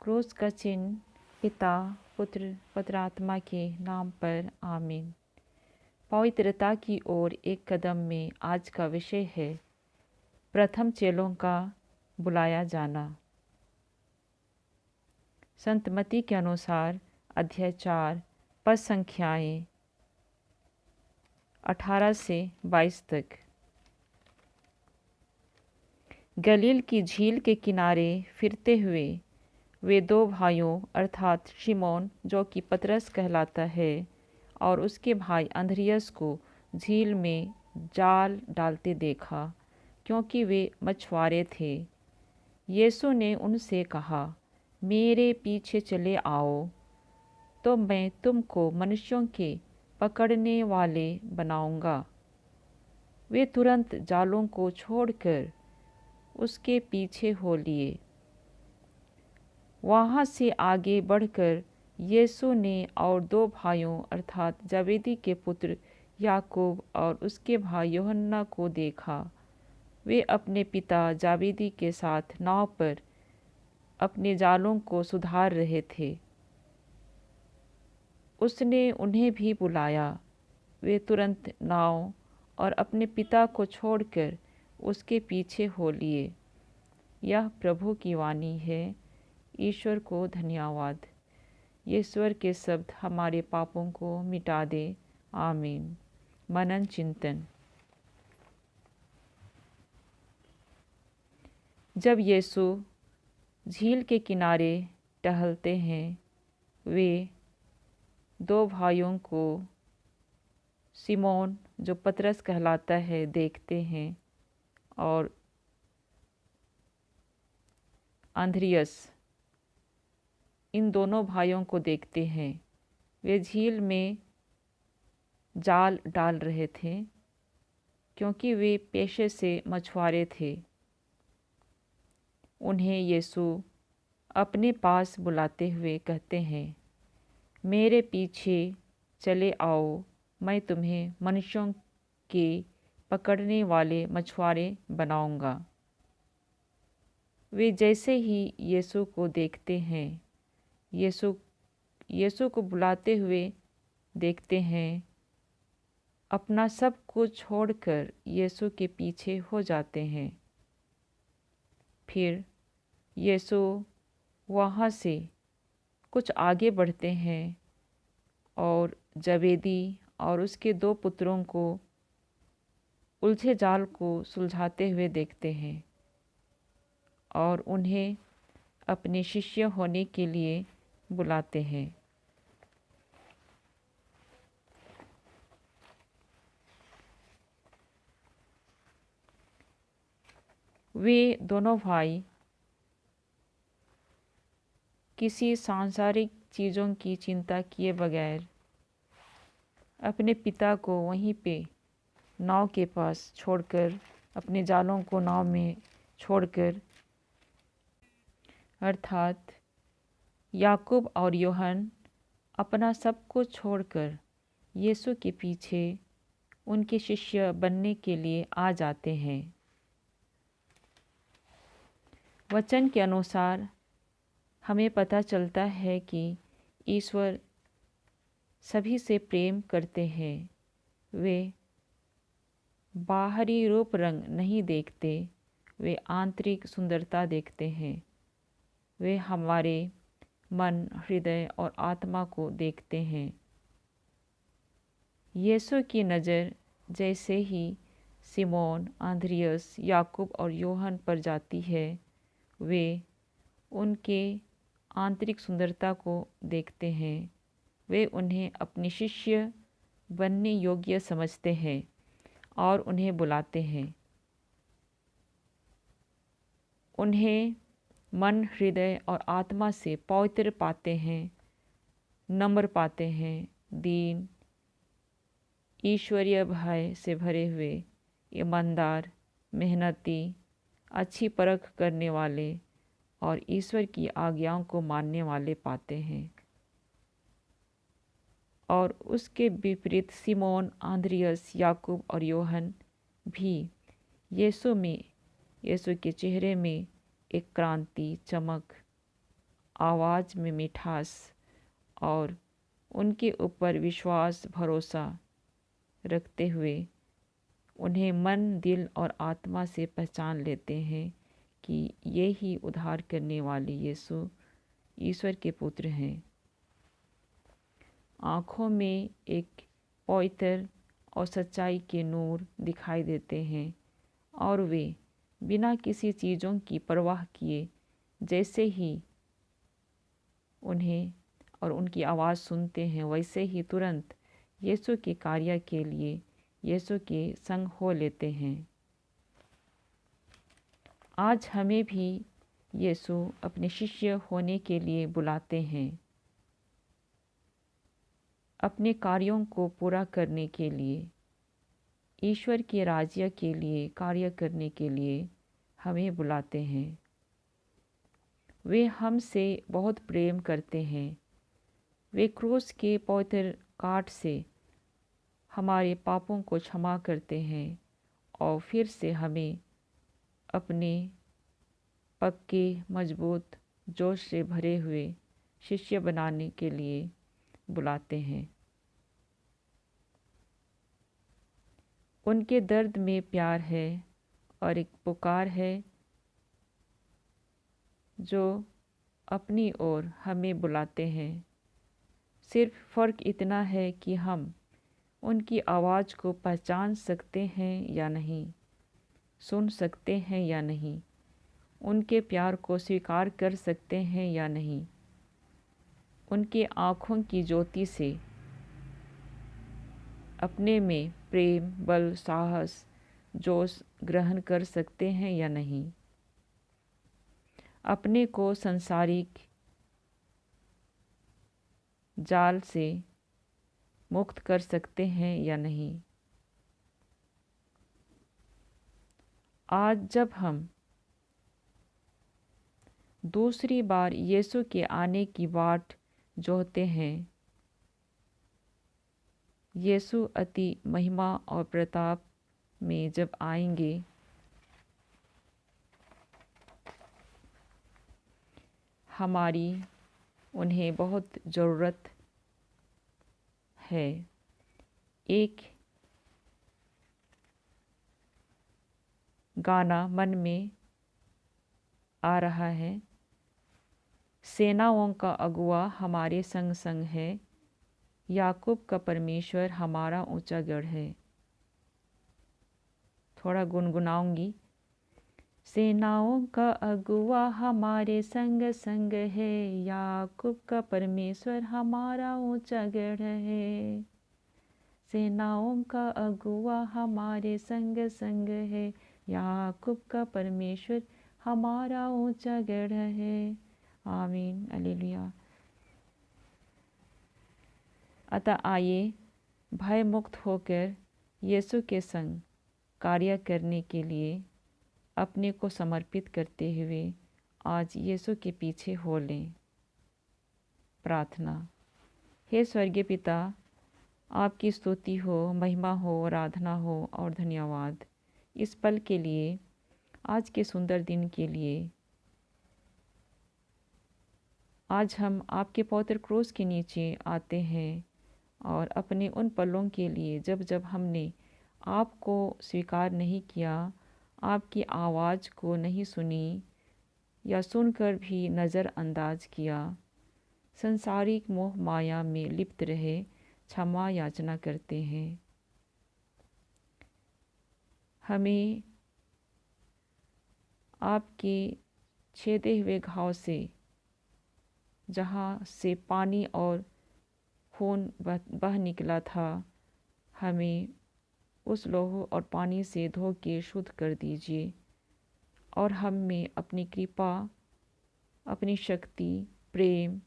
क्रूस का चिन्ह। पिता, पुत्र, पवित्र आत्मा के नाम पर आमीन। पवित्रता की ओर एक कदम में आज का विषय है प्रथम चेलों का बुलाया जाना। संत मत्ती के अनुसार अध्याय 4 पद संख्याएं 18 से 22 तक। गलील की झील के किनारे फिरते हुए वे दो भाइयों अर्थात शिमोन जो कि पतरस कहलाता है और उसके भाई अंद्रियास को झील में जाल डालते देखा, क्योंकि वे मछुआरे थे। यीशु ने उनसे कहा, मेरे पीछे चले आओ, तो मैं तुमको मनुष्यों के पकड़ने वाले बनाऊंगा। वे तुरंत जालों को छोड़कर उसके पीछे हो लिए। वहाँ से आगे बढ़कर यीशु ने और दो भाइयों अर्थात जबेदी के पुत्र याकूब और उसके भाई यूहन्ना को देखा। वे अपने पिता जबेदी के साथ नाव पर अपने जालों को सुधार रहे थे। उसने उन्हें भी बुलाया। वे तुरंत नाव और अपने पिता को छोड़कर उसके पीछे हो लिए। यह प्रभु की वाणी है। ईश्वर को धन्यवाद। ईश्वर के शब्द हमारे पापों को मिटा दे। आमीन। मनन चिंतन। जब यीशु झील के किनारे टहलते हैं, वे दो भाइयों को सिमोन जो पतरस कहलाता है देखते हैं और अंद्रियास, इन दोनों भाइयों को देखते हैं। वे झील में जाल डाल रहे थे, क्योंकि वे पेशे से मछुआरे थे। उन्हें यीशु अपने पास बुलाते हुए कहते हैं, मेरे पीछे चले आओ, मैं तुम्हें मनुष्यों के पकड़ने वाले मछुआरे बनाऊंगा। वे जैसे ही यीशु को देखते हैं, यीशु को बुलाते हुए देखते हैं, अपना सब कुछ छोड़कर यीशु के पीछे हो जाते हैं। फिर यीशु वहाँ से कुछ आगे बढ़ते हैं और जबेदी और उसके दो पुत्रों को उलझे जाल को सुलझाते हुए देखते हैं और उन्हें अपने शिष्य होने के लिए बुलाते हैं। वे दोनों भाई किसी सांसारिक चीज़ों की चिंता किए बगैर अपने पिता को वहीं पे नाव के पास छोड़कर, अपने जालों को नाव में छोड़कर, अर्थात याकूब और यूहन्ना अपना सब कुछ छोड़कर यीशु के पीछे उनके शिष्य बनने के लिए आ जाते हैं। वचन के अनुसार हमें पता चलता है कि ईश्वर सभी से प्रेम करते हैं। वे बाहरी रूप रंग नहीं देखते, वे आंतरिक सुंदरता देखते हैं। वे हमारे मन, हृदय और आत्मा को देखते हैं। यीशु की नज़र जैसे ही सिमोन, अंद्रियास, याकूब और यूहन्ना पर जाती है, वे उनके आंतरिक सुंदरता को देखते हैं। वे उन्हें अपने शिष्य बनने योग्य समझते हैं और उन्हें बुलाते हैं। उन्हें मन, हृदय और आत्मा से पवित्र पाते हैं, नम्र पाते हैं, दीन, ईश्वरीय भय से भरे हुए, ईमानदार, मेहनती, अच्छी परख करने वाले और ईश्वर की आज्ञाओं को मानने वाले पाते हैं। और उसके विपरीत सिमोन, अंद्रियास, याकूब और यूहन्ना भी यीशु के चेहरे में एक क्रांति, चमक आवाज़ में मिठास और उनके ऊपर विश्वास भरोसा रखते हुए उन्हें मन दिल और आत्मा से पहचान लेते हैं कि ये ही उद्धार करने वाले यीशु ईश्वर के पुत्र हैं। आँखों में एक पवित्र और सच्चाई के नूर दिखाई देते हैं और वे बिना किसी चीज़ों की परवाह किए जैसे ही उन्हें और उनकी आवाज़ सुनते हैं वैसे ही तुरंत यीशु के कार्य के लिए यीशु के संग हो लेते हैं। आज हमें भी यीशु अपने शिष्य होने के लिए बुलाते हैं, अपने कार्यों को पूरा करने के लिए, ईश्वर के राज्य के लिए कार्य करने के लिए हमें बुलाते हैं। वे हमसे बहुत प्रेम करते हैं। वे क्रूस के पवित्र काट से हमारे पापों को क्षमा करते हैं और फिर से हमें अपने पक्के मजबूत जोश से भरे हुए शिष्य बनाने के लिए बुलाते हैं। उनके दर्द में प्यार है और एक पुकार है जो अपनी ओर हमें बुलाते हैं। सिर्फ फ़र्क इतना है कि हम उनकी आवाज़ को पहचान सकते हैं या नहीं, सुन सकते हैं या नहीं, उनके प्यार को स्वीकार कर सकते हैं या नहीं, उनके आँखों की ज्योति से अपने में प्रेम, बल, साहस, जोश ग्रहण कर सकते हैं या नहीं, अपने को संसारिक जाल से मुक्त कर सकते हैं या नहीं। आज जब हम दूसरी बार यीशु के आने की बाट जोहते हैं, यीशु अति महिमा और प्रताप में जब आएंगे, हमारी उन्हें बहुत ज़रूरत है। एक गाना मन में आ रहा है, सेनाओं का अगुआ हमारे संग संग है, याकूब का परमेश्वर हमारा ऊंचा गढ़ है। थोड़ा गुनगुनाऊंगी। सेनाओं का अगुआ हमारे संग संग है, याकूब का परमेश्वर हमारा ऊंचा गढ़ है। सेनाओं का अगुआ हमारे संग संग है, याकूब का परमेश्वर हमारा ऊंचा गढ़ है। आमीन, हालेलुया। अतः आइए भय मुक्त होकर यीशु के संग कार्य करने के लिए अपने को समर्पित करते हुए आज यीशु के पीछे हो लें। प्रार्थना। हे स्वर्गीय पिता, आपकी स्तुति हो, महिमा हो, आराधना हो और धन्यवाद इस पल के लिए, आज के सुंदर दिन के लिए। आज हम आपके पवित्र क्रूस के नीचे आते हैं और अपने उन पलों के लिए जब जब हमने आपको स्वीकार नहीं किया, आपकी आवाज़ को नहीं सुनी या सुनकर भी नज़रअंदाज किया, संसारिक मोह माया में लिप्त रहे, क्षमा याचना करते हैं। हमें आपके छेदे हुए घाव से, जहाँ से पानी और खून बह निकला था, हमें उस लहू और पानी से धो के शुद्ध कर दीजिए और हम में अपनी कृपा, अपनी शक्ति, प्रेम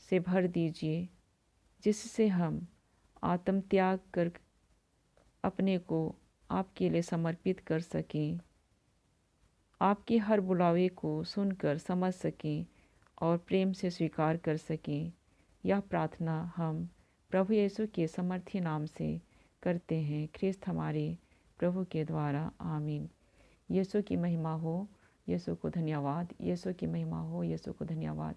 से भर दीजिए, जिससे हम आत्मत्याग कर अपने को आपके लिए समर्पित कर सकें, आपके हर बुलावे को सुनकर समझ सकें और प्रेम से स्वीकार कर सकें। यह प्रार्थना हम प्रभु यीशु के समर्थी नाम से करते हैं, ख्रिस्त हमारे प्रभु के द्वारा। आमीन। यीशु की महिमा हो। यीशु को धन्यवाद, यीशु की महिमा हो, यीशु को धन्यवाद,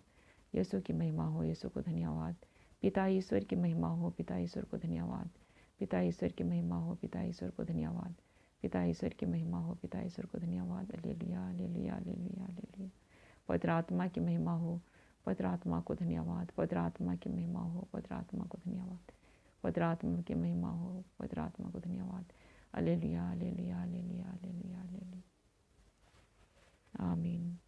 यीशु की महिमा हो, यीशु को धन्यवाद। पिता ईश्वर की महिमा हो, पिता ईश्वर को धन्यवाद, पिता ईश्वर की महिमा हो, पिता ईश्वर को धन्यवाद, पिता ईश्वर की महिमा हो, पिता ईश्वर को धन्यवाद। Hallelujah, hallelujah, hallelujah, hallelujah. पवित्र आत्मा की महिमा हो, पवित्र आत्मा को धन्यवाद, पवित्र आत्मा की महिमा हो, पवित्र आत्मा को धन्यवाद, पवित्र आत्मा की महिमा हो, पवित्र आत्मा को धन्यवाद। Hallelujah, hallelujah, hallelujah, hallelujah, hallelujah. आमीन।